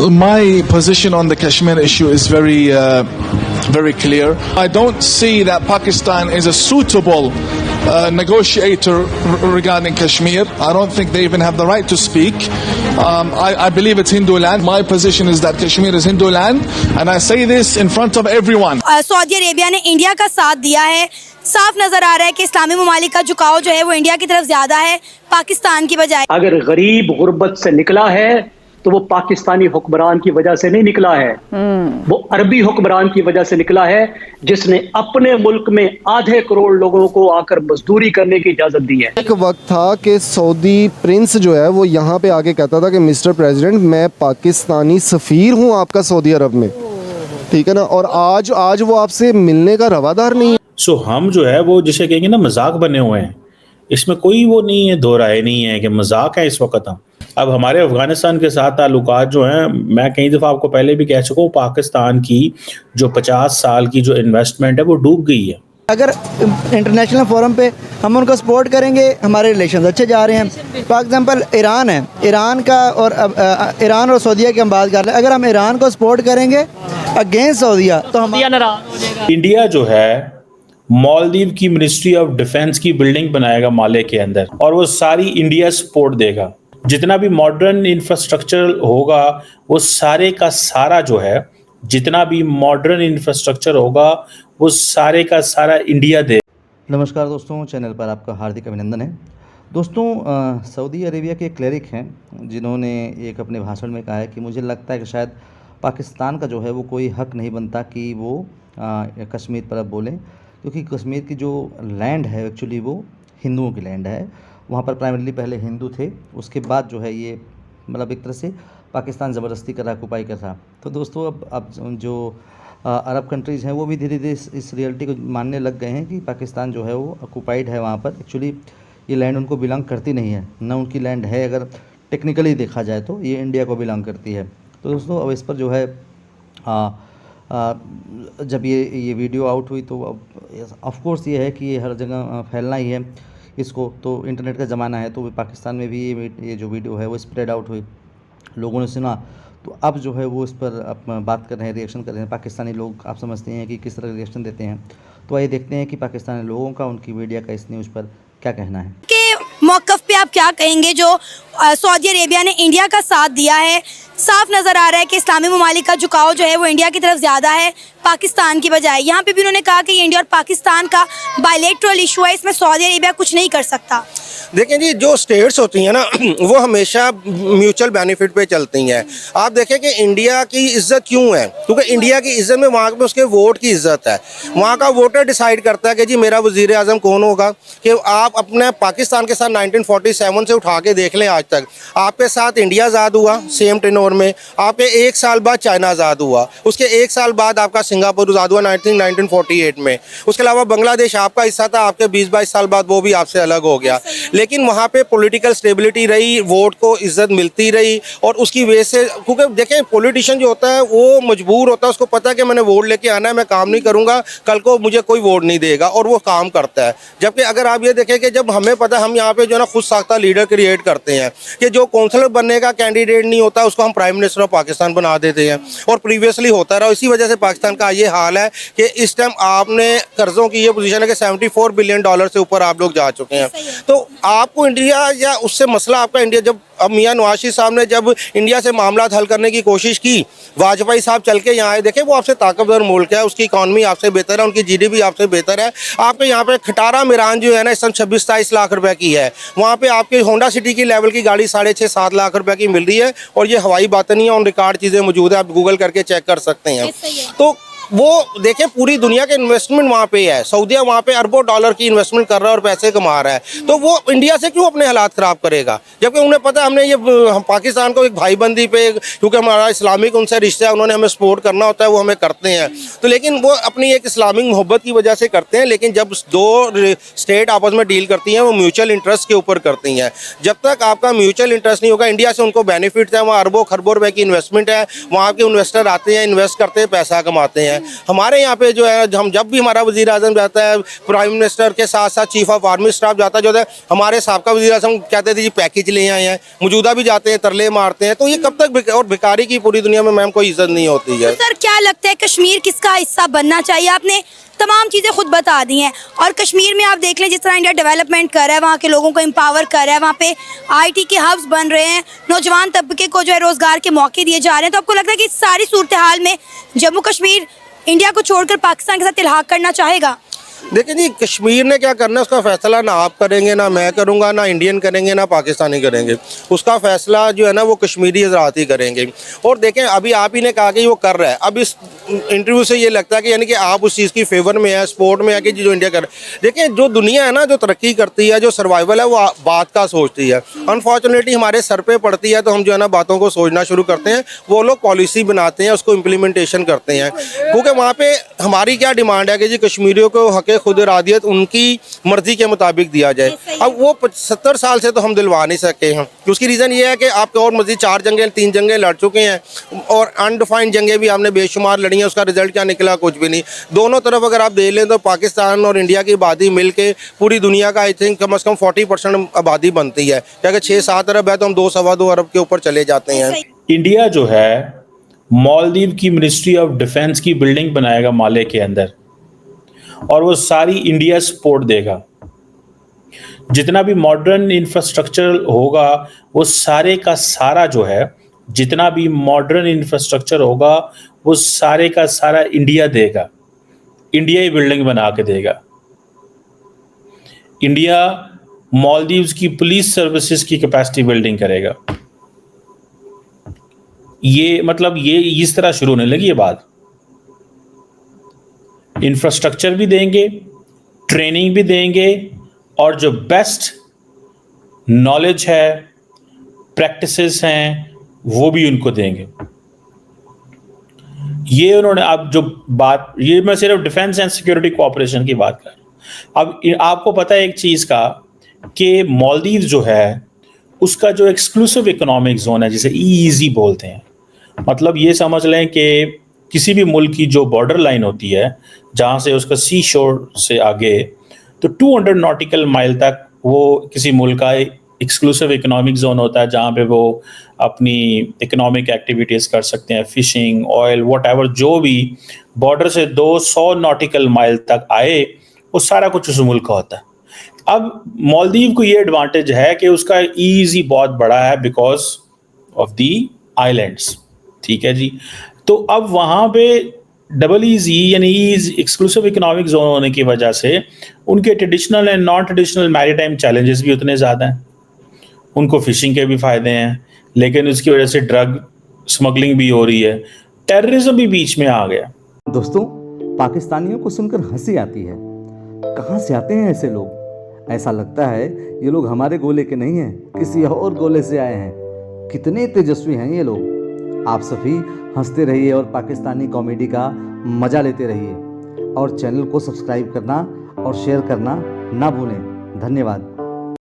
My position on the Kashmir issue is very clear. I don't see that Pakistan is a suitable negotiator regarding Kashmir. I don't think they even have the right to speak. I believe it's Hindu land. My position is that Kashmir is Hindu land, and I say this in front of everyone. Saudi Arabia ने India का साथ दिया है। साफ नजर आ रहा है कि इस्लामी ममालिक का झुकाव जो है वो इंडिया की तरफ ज्यादा है पाकिस्तान की बजाय। अगर गरीब गुर्बत से निकला है तो वो पाकिस्तानी हुक्मरान की वजह से नहीं निकला है, वो अरबी हुक्मरान की वजह से निकला है जिसने अपने मुल्क में आधे करोड़ लोगों को आकर मजदूरी करने की इजाजत दी है। एक वक्त था कि सऊदी प्रिंस जो है वो यहाँ पे आके कहता था कि मिस्टर प्रेसिडेंट मैं पाकिस्तानी सफ़ीर हूँ आपका सऊदी अरब में, ठीक है ना, और आज वो आपसे मिलने का रवादार नहीं है। सो हम जो है वो जिसे कहेंगे ना मजाक बने हुए हैं, इसमें कोई वो नहीं है, दो राय नहीं है कि मजाक है इस वक्त। हम अब हमारे अफगानिस्तान के साथ ताल्लुकात जो हैं, मैं कई दफ़ा आपको पहले भी कह चुका हूँ, पाकिस्तान की जो 50 साल की जो इन्वेस्टमेंट है वो डूब गई है। अगर इंटरनेशनल फोरम पे हम उनको सपोर्ट करेंगे हमारे रिलेशन अच्छे जा रहे हैं। फॉर एग्जांपल ईरान है, ईरान और सऊदीया की हम बात कर रहे हैं। अगर हम ईरान को सपोर्ट करेंगे अगेंस्ट सऊदीया तो हम इंडिया जो है मालदीव की मिनिस्ट्री ऑफ डिफेंस की बिल्डिंग बनाएगा माले के अंदर, और वो सारी इंडिया सपोर्ट देगा। जितना भी मॉडर्न इंफ्रास्ट्रक्चर होगा वो सारे का सारा जो है, जितना भी मॉडर्न इंफ्रास्ट्रक्चर होगा वो सारे का सारा इंडिया दे। नमस्कार दोस्तों, चैनल पर आपका हार्दिक अभिनंदन है। दोस्तों, सऊदी अरेबिया के क्लेरिक हैं जिन्होंने एक अपने भाषण में कहा है कि मुझे लगता है कि शायद पाकिस्तान का जो है वो कोई हक नहीं बनता कि वो कश्मीर पर अब बोलें, क्योंकि कश्मीर की जो लैंड है एक्चुअली वो हिंदुओं की लैंड है। वहाँ पर प्राइमरीली पहले हिंदू थे, उसके बाद जो है ये मतलब एक तरह से पाकिस्तान ज़बरदस्ती कर रहा, ऑक्युपाई कर रहा। तो दोस्तों अब जो अरब कंट्रीज़ हैं वो भी धीरे धीरे इस रियलिटी को मानने लग गए हैं कि पाकिस्तान जो है वो ऑक्युपाइड है। वहाँ पर एक्चुअली ये लैंड उनको बिलोंग करती नहीं है, ना उनकी लैंड है। अगर टेक्निकली देखा जाए तो ये इंडिया को बिलोंग करती है। तो दोस्तों अब इस पर जो है जब ये वीडियो आउट हुई तो ऑफ कोर्स ये है कि ये हर जगह फैलना ही है इसको। तो इंटरनेट का ज़माना है, तो पाकिस्तान में भी ये जो वीडियो है वो स्प्रेड आउट हुई, लोगों ने सुना, तो अब जो है वो इस पर बात कर रहे हैं, रिएक्शन कर रहे हैं। पाकिस्तानी लोग आप समझते हैं कि किस तरह रिएक्शन देते हैं, तो आइए देखते हैं कि पाकिस्तानी लोगों का उनकी मीडिया का इस न्यूज़ पर क्या कहना है। के मौक़िफ़ पे आप क्या कहेंगे जो सऊदी अरेबिया ने इंडिया का साथ दिया है? साफ नज़र आ रहा है कि इस्लामी ममालिक का झुकाव जो है वो इंडिया की तरफ ज़्यादा है पाकिस्तान की बजाय। यहाँ पे भी उन्होंने कहा कि ये इंडिया और पाकिस्तान का बायलैटरल इशू है, इसमें सऊदी अरेबिया कुछ नहीं कर सकता। देखें जी, जो स्टेट्स होती हैं ना वो हमेशा म्यूचुअल बेनिफिट पे चलती हैं। आप देखें कि इंडिया की इज्जत क्यों है, क्योंकि इंडिया की इज्जत में वहाँ पे उसके वोट की इज्जत है। वहाँ का वोटर डिसाइड करता है कि जी मेरा वज़ीर आज़म कौन होगा। कि आप अपने पाकिस्तान के साथ 1947 से उठा के देख लें आज तक, आपके साथ इंडिया आज़ाद हुआ सेम टेनोर में, आपके 1 साल बाद चाइना आज़ाद हुआ, उसके 1 साल बाद आपका सिंगापुर आज़ाद हुआ 1948 में, उसके अलावा बांग्लादेश आपका हिस्सा था, आपके 20-22 साल बाद वो भी आपसे अलग हो गया। लेकिन वहाँ पे पॉलिटिकल स्टेबिलिटी रही, वोट को इज्जत मिलती रही, और उसकी वजह से, क्योंकि देखें पॉलिटिशियन जो होता है वो मजबूर होता है, उसको पता है कि मैंने वोट लेके आना है, मैं काम नहीं करूँगा कल को मुझे कोई वोट नहीं देगा, और वो काम करता है। जबकि अगर आप ये देखें कि जब हमें पता है, हम यहाँ पे जो है ना खुद साख्ता लीडर क्रिएट करते हैं कि जो काउंसलर बनने का कैंडिडेट नहीं होता उसको हम प्राइम मिनिस्टर ऑफ पाकिस्तान बना देते हैं, और प्रीवियसली होता रहा। इसी वजह से पाकिस्तान का ये हाल है कि इस टाइम आपने कर्जों की ये पोजीशन है कि $74 बिलियन से ऊपर आप लोग जा चुके हैं। तो आपको इंडिया या उससे मसला आपका इंडिया, जब अब मियां नवाज शरीफ साहब ने जब इंडिया से मामला हल करने की कोशिश की, वाजपेयी साहब चल के यहाँ आए, देखें वो आपसे ताकतवर मुल्क है, उसकी इकॉनमी आपसे बेहतर है, उनकी GDP आपसे बेहतर है। आपके यहाँ पे खटारा मिरान जो है ना इस समय 26-27 लाख रुपए की है, वहाँ पे आपके होंडा सिटी की लेवल की गाड़ी 6.5-7 लाख रुपए की मिल रही है, और ये हवाई बातें नहीं है, ऑन रिकॉर्ड चीज़ें मौजूद है, आप गूगल करके चेक कर सकते हैं। तो वो देखें पूरी दुनिया के इन्वेस्टमेंट वहाँ पे है, सऊदीया वहाँ पे अरबों डॉलर की इन्वेस्टमेंट कर रहा है और पैसे कमा रहा है, तो वो इंडिया से क्यों अपने हालात ख़राब करेगा? जबकि उन्हें पता है हमने ये पाकिस्तान को एक भाईबंदी पे, क्योंकि हमारा इस्लामिक उनसे रिश्ता है, उन्होंने हमें सपोर्ट करना होता है, वो हमें करते हैं। तो लेकिन वो अपनी एक इस्लामिक मोहब्बत की वजह से करते हैं, लेकिन जब दो स्टेट आपस में डील करती हैं वो म्यूचुअल इंटरेस्ट के ऊपर करती हैं। जब तक आपका म्यूचुअल इंटरेस्ट नहीं होगा, इंडिया से उनको बेनिफिट है, वहाँ अरबों खरबों रुपए की इन्वेस्टमेंट है, वहाँ के इन्वेस्टर आते हैं, इन्वेस्ट करते हैं, पैसा कमाते हैं। हमारे यहाँ पे जो है, हम जब भी हमारा वज़ीर आज़म जाता है, प्राइम मिनिस्टर के साथ साथ चीफ ऑफ आर्मी स्टाफ जाता है, जो है हमारे साबका वज़ीर आज़म कहते थे जी पैकेज ले आए हैं, मौजूदा भी जाते हैं, तरले मारते हैं। तो ये कब तक और भिखारी की पूरी दुनिया में मैम कोई इज्जत नहीं होती है। तो सर क्या लगता है कश्मीर किसका हिस्सा बनना चाहिए? आपने तमाम चीज़ें खुद बता दी हैं, और कश्मीर में आप देख लें जिस तरह इंडिया डेवलपमेंट कर रहा है, वहाँ के लोगों को एम्पावर कर रहा है, वहाँ पे IT के हब्स बन रहे हैं, नौजवान तबके को जो है रोज़गार के मौके दिए जा रहे हैं। तो आपको लगता है कि इस सारी सूरत हाल में जम्मू कश्मीर इंडिया को छोड़कर पाकिस्तान के साथ इल्हाक करना चाहेगा? देखिए जी, कश्मीर ने क्या करना है उसका फैसला ना आप करेंगे, ना मैं करूंगा, ना इंडियन करेंगे, ना पाकिस्तानी करेंगे। उसका फैसला जो है ना वो कश्मीरी हजरात ही करेंगे। और देखें, अभी आप ही ने कहा कि वो कर रहा है, अब इस इंटरव्यू से ये लगता है कि यानी कि आप उस चीज़ की फेवर में है, सपोर्ट में है कि जो इंडिया कर। देखें, जो दुनिया है ना, जो तरक्की करती है, जो सर्वाइवल है, वो बात का सोचती है। अनफॉर्चुनेटली हमारे सर पे पड़ती है, तो हम जो है ना बातों को सोचना शुरू करते हैं, वो लोग पॉलिसी बनाते हैं, उसको इम्प्लीमेंटेशन करते हैं। क्योंकि वहाँ पे हमारी क्या डिमांड है कि जी कश्मीरियों को हक खुद इरादियत उनकी मर्जी के मुताबिक दिया जाए। अब वो 70 साल से तो हम दिलवा नहीं सके हैं। उसकी रीज़न ये है कि आपके और मजीद 4 जंगें 3 जंगें लड़ चुके हैं, और अनडिफाइंड जंगें भी हमने बेशुमार लड़ी हैं। उसका रिजल्ट क्या निकला? कुछ भी नहीं। दोनों तरफ अगर आप देख लें तो पाकिस्तान और इंडिया की आबादी मिल के पूरी दुनिया का आई थिंक कम से कम 40% आबादी बनती है। क्या अगर 6-7 अरब है तो हम 2-2.25 अरब के ऊपर चले जाते हैं। इंडिया जो है मालदीव की मिनिस्ट्री ऑफ डिफेंस की बिल्डिंग बनाएगा माले के अंदर, और वो सारी इंडिया सपोर्ट देगा। जितना भी मॉडर्न इंफ्रास्ट्रक्चर होगा वो सारे का सारा जो है, जितना भी मॉडर्न इंफ्रास्ट्रक्चर होगा वो सारे का सारा इंडिया देगा, इंडिया ही बिल्डिंग बना के देगा। इंडिया मालदीव्स की पुलिस सर्विसेज की कैपेसिटी बिल्डिंग करेगा। ये मतलब ये इस तरह शुरू होने लगी ये बात। इंफ्रास्ट्रक्चर भी देंगे, ट्रेनिंग भी देंगे, और जो बेस्ट नॉलेज है, प्रैक्टिसेस हैं, वो भी उनको देंगे। ये उन्होंने, अब जो बात, ये मैं सिर्फ डिफेंस एंड सिक्योरिटी कोऑपरेशन की बात कर रहा हूं। अब आपको पता है एक चीज का कि मालदीव जो है उसका जो एक्सक्लूसिव इकोनॉमिक जोन है, जिसे EEZ बोलते हैं, मतलब ये समझ लें कि किसी भी मुल्क की जो बॉर्डर लाइन होती है, जहाँ से उसका सी शोर से आगे, तो 200 नॉटिकल माइल तक वो किसी मुल्क का एक्सक्लूसिव इकोनॉमिक जोन होता है, जहाँ पे वो अपनी इकोनॉमिक एक्टिविटीज़ कर सकते हैं, फिशिंग, ऑयल, व्हाटएवर, जो भी बॉर्डर से 200 नॉटिकल माइल तक आए, वो सारा कुछ उस मुल्क का होता है। अब मालदीव को ये एडवांटेज है कि उसका EEZ बहुत बड़ा है बिकॉज ऑफ दी आइलैंड्स, ठीक है जी। तो अब वहाँ पे EEZ यानी एक्सक्लूसिव इकोनॉमिक जोन होने की वजह से उनके traditional and non traditional maritime challenges भी उतने ज़्यादा हैं। उनको फिशिंग के भी फ़ायदे हैं, लेकिन उसकी वजह से ड्रग स्मगलिंग भी हो रही है, टेररिज्म भी बीच में आ गया। दोस्तों, पाकिस्तानियों को सुनकर हंसी आती है। कहाँ से आते हैं ऐसे लोग? ऐसा लगता है ये लोग हमारे गोले के नहीं हैं, किसी और गोले से आए हैं। कितने तेजस्वी हैं ये लोग। आप सभी हंसते रहिए और पाकिस्तानी कॉमेडी का मज़ा लेते रहिए, और चैनल को सब्सक्राइब करना और शेयर करना ना भूलें। धन्यवाद।